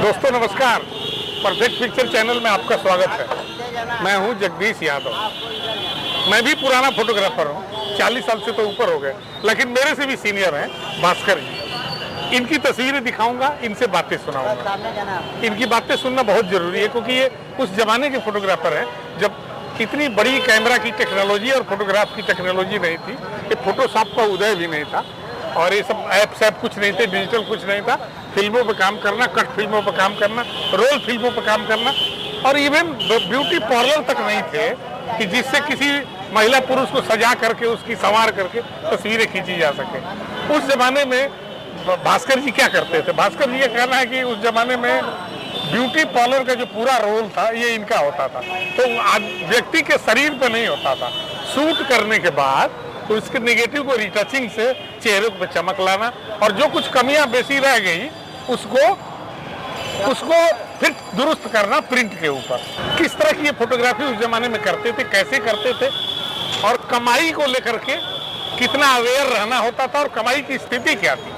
दोस्तों नमस्कार, perfect picture channel में आपका स्वागत है। मैं हूं जगदीश यादव। मैं भी पुराना फोटोग्राफर हूं, 40 साल से तो ऊपर हो गए, लेकिन मेरे से भी सीनियर हैं भास्कर जी। इनकी तस्वीरें दिखाऊंगा, इनसे बातें सुनाऊंगा। इनकी बातें सुनना बहुत जरूरी है क्योंकि ये उस जमाने के फोटोग्राफर हैं जब इतनी बड़ी कैमरा की टेक्नोलॉजी और फोटोग्राफ की टेक्नोलॉजी नहीं थी। ये फोटोशॉप का उदय भी नहीं था और ये सब ऐप सैप कुछ नहीं थे, डिजिटल कुछ नहीं था। फिल्मों पे काम करना, कट फिल्मों पे काम करना, रोल फिल्मों पे काम करना, और इवन ब्यूटी पार्लर तक नहीं थे कि जिससे किसी महिला पुरुष को सजा करके उसकी संवार करके तस्वीरें खींची जा सके। उस जमाने में भास्कर जी क्या करते थे? भास्कर जी का कहना है कि उस जमाने में ब्यूटी पार्लर का जो पूरा रोल था ये इनका होता था, तो व्यक्ति के शरीर पे नहीं होता था। शूट करने के बाद तो इसके नेगेटिव को रिटचिंग से चेहरे पे चमक लाना और जो कुछ कमियां बेसी रह गई उसको फिर दुरुस्त करना प्रिंट के ऊपर। किस तरह की ये फोटोग्राफी उस जमाने में करते थे, कैसे करते थे, और कमाई को लेकर के कितना अवेयर रहना होता था और कमाई की स्थिति क्या थी।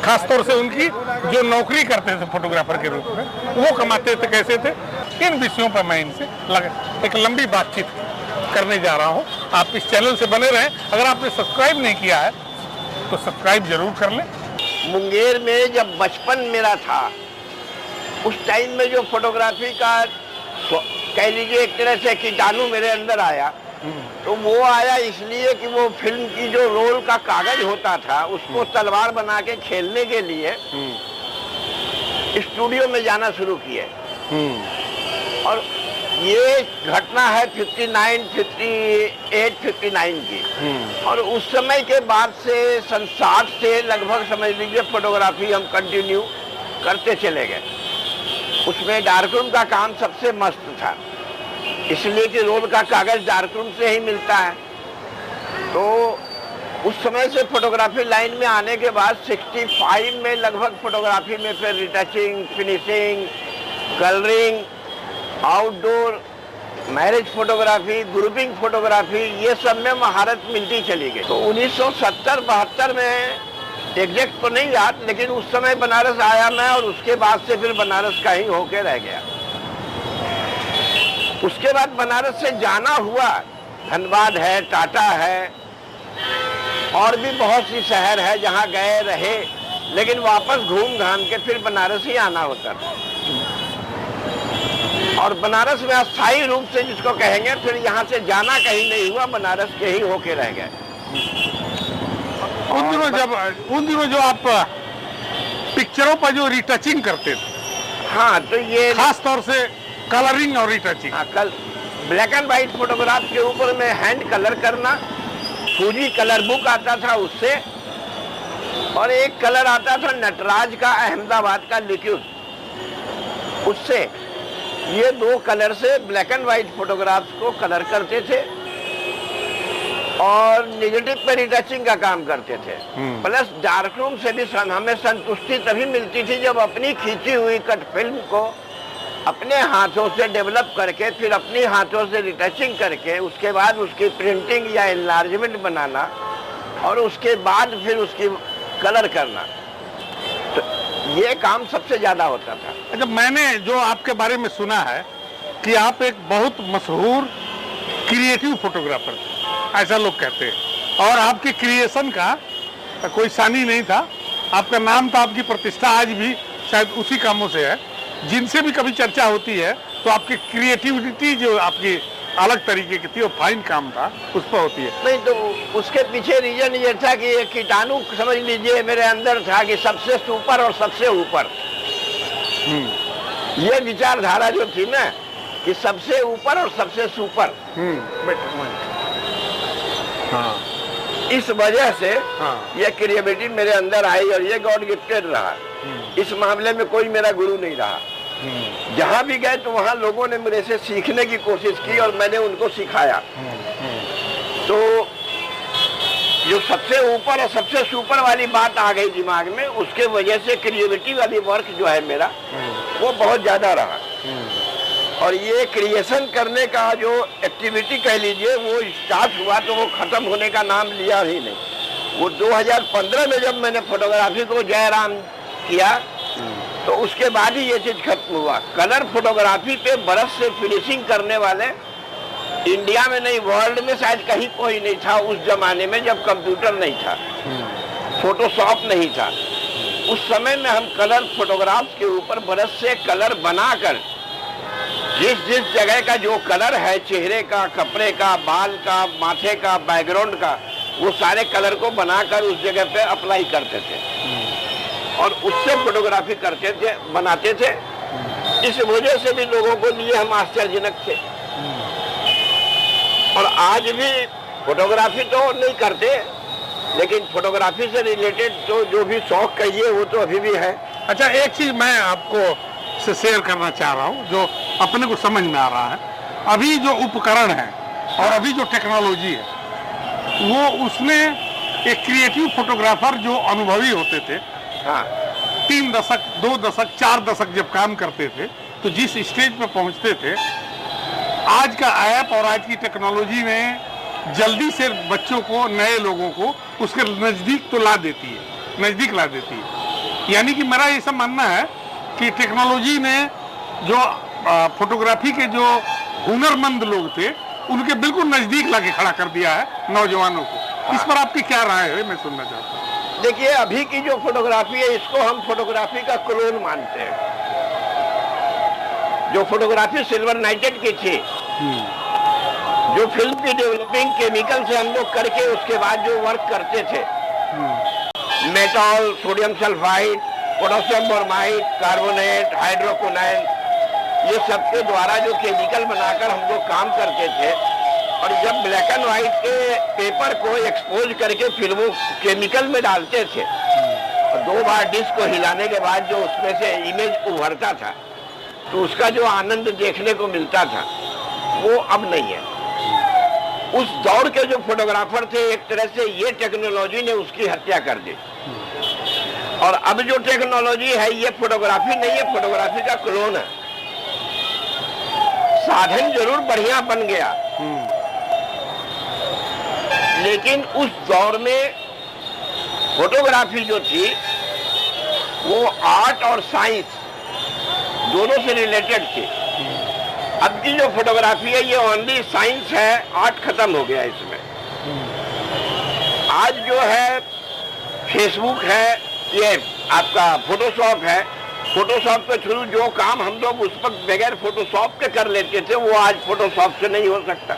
खासतौर से उनकी जो नौकरी करते थे फोटोग्राफर के रूप में, वो कमाते थे कैसे थे, इन विषयों पर मैं इनसे एक लंबी बातचीत करने जा रहा हूँ। आप इस चैनल से बने रहें। अगर आपने सब्सक्राइब नहीं किया है तो सब्सक्राइब जरूर कर लें। मुंगेर में जब बचपन मेरा था उस टाइम में जो फोटोग्राफी का कह लीजिए एक तरह से कीटाणु मेरे अंदर आया, तो वो आया इसलिए कि वो फिल्म की जो रोल का कागज होता था उसको तलवार बना के खेलने के लिए स्टूडियो में जाना शुरू किए। और ये घटना है 59, 58, 59 की। और उस समय के बाद से 60 से लगभग समझ लीजिए फोटोग्राफी हम कंटिन्यू करते चले गए। उसमें डार्करूम का काम सबसे मस्त था, इसलिए कि रोल का कागज डार्करूम से ही मिलता है। तो उस समय से फोटोग्राफी लाइन में आने के बाद 65 में लगभग फोटोग्राफी में फिर retouching, finishing, colouring, outdoor, marriage photography, grouping photography, ये सब में महारत मिलती चली गई। तो 1970-72 में एग्जैक्ट तो नहीं याद, लेकिन उस समय बनारस आया मैं और उसके बाद से फिर बनारस का ही होके रह गया। उसके बाद बनारस से जाना हुआ, धनबाद है, टाटा है, और भी बहुत सी शहर है जहाँ गए रहे, लेकिन वापस घूम घाम के फिर बनारस ही आना होता था। और बनारस में अस्थायी रूप से जिसको कहेंगे, फिर यहाँ से जाना कहीं नहीं हुआ, बनारस के ही होके रह गए। उन दिनों जो आप पिक्चरों पर जो रिटचिंग करते थे, हाँ, तो ये खास तौर से कलरिंग और रिटचिंग। हाँ, कल ब्लैक एंड व्हाइट फोटोग्राफ के ऊपर में हैंड कलर करना, फूजी कलर बुक आता था उससे, और एक कलर आता था नटराज का, अहमदाबाद का लिक्विड, उससे ये दो कलर से ब्लैक एंड व्हाइट फोटोग्राफ्स को कलर करते थे और निगेटिव पे रिटचिंग का काम करते थे। प्लस डार्क रूम से भी हमें संतुष्टि तभी मिलती थी जब अपनी खींची हुई कट फिल्म को अपने हाथों से डेवलप करके, फिर अपने हाथों से रिटचिंग करके, उसके बाद उसकी प्रिंटिंग या एनलार्जमेंट बनाना और उसके बाद फिर उसकी कलर करना, तो ये काम सबसे ज्यादा होता था। अच्छा, मैंने जो आपके बारे में सुना है कि आप एक बहुत मशहूर क्रिएटिव फोटोग्राफर थे, ऐसा लोग कहते हैं, और आपके क्रिएशन का कोई सानी नहीं था। आपका नाम था, आपकी प्रतिष्ठा आज भी शायद उसी कामों से है। जिनसे भी कभी चर्चा होती है तो आपकी क्रिएटिविटी जो आपकी अलग तरीके की थी, वो फाइन काम था, उस पर होती है। नहीं, तो उसके पीछे रीजन ये था कि एक कीटाणु समझ लीजिए मेरे अंदर था कि सबसे सुपर और सबसे ऊपर। ये विचारधारा जो थी ना कि सबसे ऊपर और सबसे सुपर, हाँ, इस वजह से हाँ, ये क्रिएटिविटी मेरे अंदर आई और ये गॉड गिफ्टेड रहा। इस मामले में कोई मेरा गुरु नहीं रहा। जहां भी गए तो वहां लोगों ने मेरे से सीखने की कोशिश की और मैंने उनको सिखाया। तो जो सबसे ऊपर और सबसे सुपर वाली बात आ गई दिमाग में, उसके वजह से क्रिएटिविटी वाली वर्क जो है मेरा, वो बहुत ज्यादा रहा। और ये क्रिएशन करने का जो एक्टिविटी कह लीजिए, वो स्टार्ट हुआ तो वो खत्म होने का नाम लिया ही नहीं। वो 2015 में जब मैंने फोटोग्राफी को जयराम किया तो उसके बाद ही ये चीज खत्म हुआ। कलर फोटोग्राफी पे बरस से फिनिशिंग करने वाले इंडिया में नहीं, वर्ल्ड में शायद कहीं कोई नहीं था उस जमाने में, जब कंप्यूटर नहीं था, फोटोशॉप नहीं था। उस समय में हम कलर फोटोग्राफ्स के ऊपर बरस से कलर बनाकर जिस जिस जगह का जो कलर है, चेहरे का, कपड़े का, बाल का, माथे का, बैकग्राउंड का, वो सारे कलर को बनाकर उस जगह पे अप्लाई करते थे और उससे फोटोग्राफी करते थे, बनाते थे। इस वजह से भी लोगों को लिए हम आश्चर्यजनक थे। और आज भी फोटोग्राफी तो नहीं करते, लेकिन फोटोग्राफी से रिलेटेड तो जो भी शौक कहिए वो तो अभी भी है। अच्छा, एक चीज मैं आपको से शेयर करना चाह रहा हूँ जो अपने को समझ में आ रहा है। अभी जो उपकरण है और अभी जो टेक्नोलॉजी है, वो उसमें एक क्रिएटिव फोटोग्राफर जो अनुभवी होते थे, हाँ, 3 दशक, 2 दशक, 4 दशक जब काम करते थे, तो जिस स्टेज पे पहुंचते थे, आज का ऐप और आज की टेक्नोलॉजी में जल्दी से बच्चों को, नए लोगों को उसके नजदीक तो ला देती है, नजदीक ला देती है। यानी कि मेरा ऐसा मानना है कि टेक्नोलॉजी ने जो फोटोग्राफी के जो हुनरमंद लोग थे, उनके बिल्कुल नजदीक लाके खड़ा कर दिया है नौजवानों को। इस पर आपकी क्या राय है, मैं सुनना चाहता हूँ। देखिए, अभी की जो फोटोग्राफी है, इसको हम फोटोग्राफी का क्लोन मानते हैं। जो फोटोग्राफी सिल्वर नाइटेड की थी, जो फिल्म की डेवलपिंग केमिकल से हम लोग करके उसके बाद जो वर्क करते थे, metol, sodium sulphide, potassium bromide, carbonate, hydroquinone, ये सब के द्वारा जो केमिकल बनाकर हम लोग काम करते थे। और जब ब्लैक एंड व्हाइट के पेपर को एक्सपोज करके फिल्मों केमिकल में डालते थे, और 2 बार डिस्क को हिलाने के बाद जो उसमें से इमेज उभरता था, तो उसका जो आनंद देखने को मिलता था, वो अब नहीं है। उस दौर के जो फोटोग्राफर थे, एक तरह से ये टेक्नोलॉजी ने उसकी हत्या कर दी। और अब जो टेक्नोलॉजी है, ये फोटोग्राफी नहीं है, फोटोग्राफी का क्लोन है। साधन जरूर बढ़िया बन गया, लेकिन उस दौर में फोटोग्राफी जो थी वो आर्ट और साइंस दोनों से रिलेटेड थी। अब की जो फोटोग्राफी है, ये ओनली साइंस है, आर्ट खत्म हो गया इसमें। आज जो है फेसबुक है, ये आपका फोटोशॉप है। फोटोशॉप के थ्रू जो काम हम लोग उस वक्त बगैर फोटोशॉप के कर लेते थे, वो आज फोटोशॉप से नहीं हो सकता।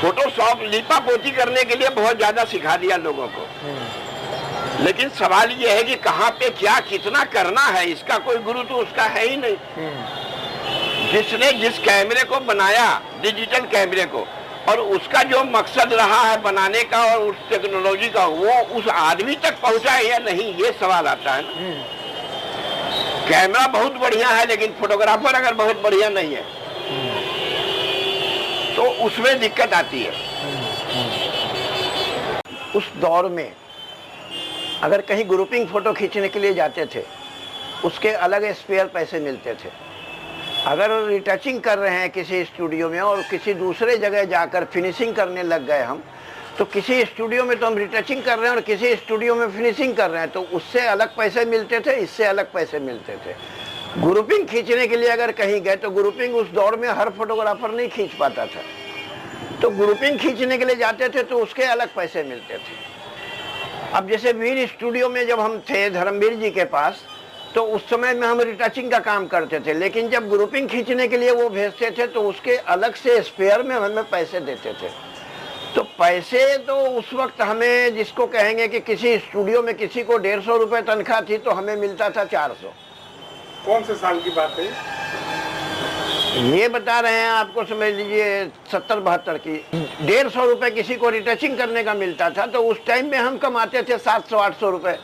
फोटोशॉप लिपा पोती करने के लिए बहुत ज्यादा सिखा दिया लोगों को, लेकिन सवाल ये है कि कहाँ पे क्या कितना करना है, इसका कोई गुरु तो उसका है ही नहीं। जिसने जिस कैमरे को बनाया, डिजिटल कैमरे को, और उसका जो मकसद रहा है बनाने का और उस टेक्नोलॉजी का, वो उस आदमी तक पहुंचा है या नहीं, ये सवाल आता है ना। कैमरा बहुत बढ़िया है, लेकिन फोटोग्राफर अगर बहुत बढ़िया नहीं है तो उसमें दिक्कत आती है। उस दौर में अगर कहीं ग्रुपिंग फोटो खींचने के लिए जाते थे, उसके अलग स्पेयर पैसे मिलते थे। अगर रिटचिंग कर रहे हैं किसी स्टूडियो में और किसी दूसरे जगह जाकर फिनिशिंग करने लग गए हम, तो किसी स्टूडियो में तो हम रिटचिंग कर रहे हैं और किसी स्टूडियो में फिनिशिंग कर रहे हैं, तो उससे अलग पैसे मिलते थे, इससे अलग पैसे मिलते थे। ग्रुपिंग खींचने के लिए अगर कहीं गए, तो ग्रुपिंग उस दौर में हर फोटोग्राफर नहीं खींच पाता था, तो ग्रुपिंग खींचने के लिए जाते थे तो उसके अलग पैसे मिलते थे। अब जैसे वीर स्टूडियो में जब हम थे धर्मवीर जी के पास, तो उस समय में हम रिटचिंग का काम करते थे, लेकिन जब ग्रुपिंग खींचने के लिए वो भेजते थे तो उसके अलग से स्पेयर में हमें पैसे देते थे। तो पैसे तो उस वक्त हमें, जिसको कहेंगे कि किसी स्टूडियो में किसी को 150 रुपये तनख्वाह थी, तो हमें मिलता था 400। कौन से साल की बात है ये बता रहे हैं आपको, समझ लीजिए 70-72 की। 150 रुपये किसी को रिटचिंग करने का मिलता था, तो उस टाइम में हम कमाते थे 700-800 रुपये।